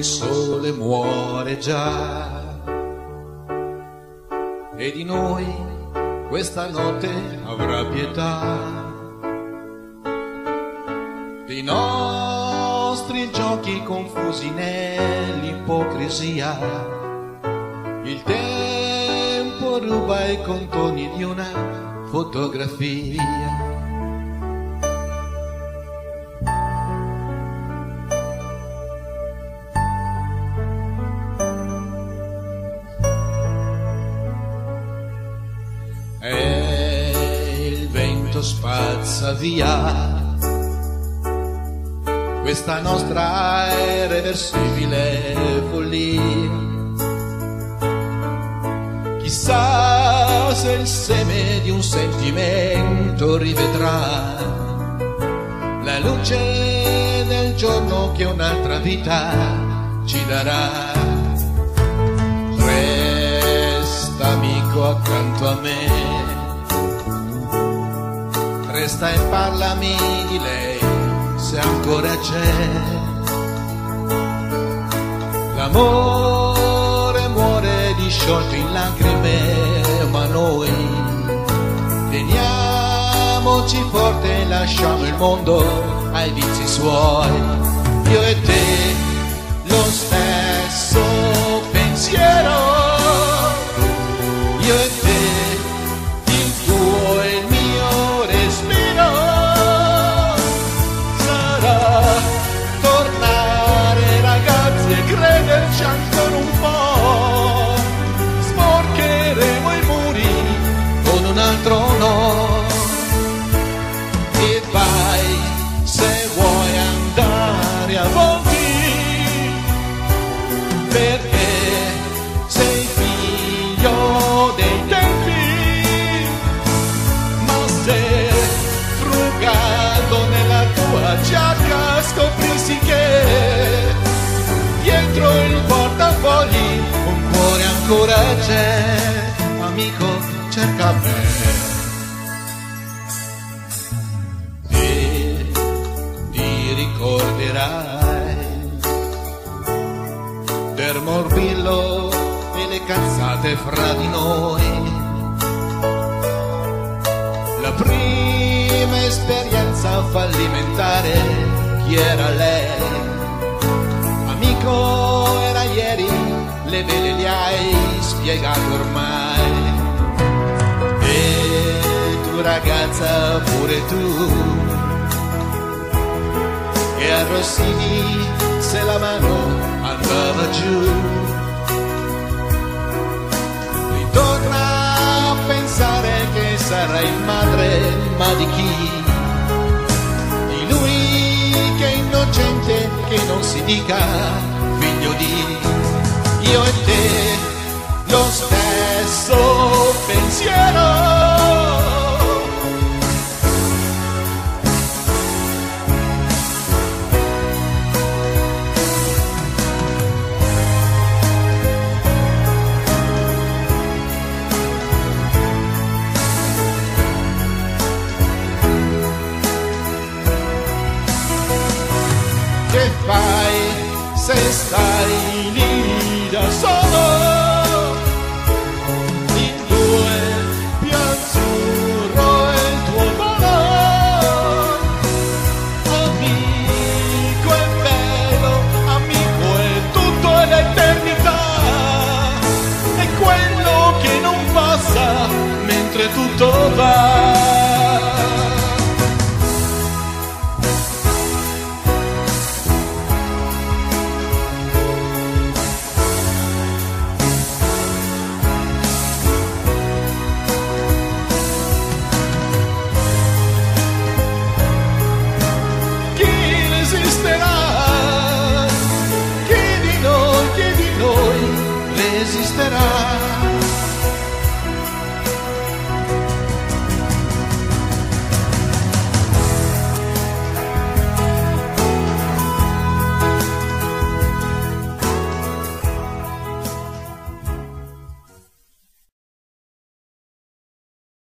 il sole muore già e di noi questa notte avrà pietà, dei nostri giochi confusi nell'ipocrisia. Il tempo ruba i contorni di una fotografia. E il vento spazza via questa nostra irreversibile follia. Chissà se il seme di un sentimento rivedrà la luce del giorno che un'altra vita ci darà. Resta amico accanto a me, resta e parlami di lei se ancora c'è. L'amore muore disciolto in lacrime, ma noi teniamoci forte e lasciamo il mondo ai vizi suoi. Io e te lo stesso pensiero, io e te il tuo e il mio respiro. Sarà tornare ragazzi e crederci ancora un po', sporcheremo i muri con un altro no. E vai se vuoi andare avanti, perché sei figlio dei tempi, ma se frugato nella tua giacca scoprissi che dietro il portafogli un cuore ancora c'è. Amico, cerca me. Ti ricorderai del morbillo e le cazzate fra di noi, la prima esperienza fallimentare. Chi era lei? Amico, era ieri, le vele le hai spiegate ormai. E tu ragazza pure tu, che arrossivi se la mano andava giù. Ritorna a pensare che sarai madre, ma di chi? Di lui che è innocente, che non si dica figlio di. Io e te lo stesso pensiero, che fai se stai lì da solo, in due più azzurro è il tuo volo. Amico è bello, amico è tutto è l'eternità, è quello che non passa mentre tutto va. Chi di noi resisterà?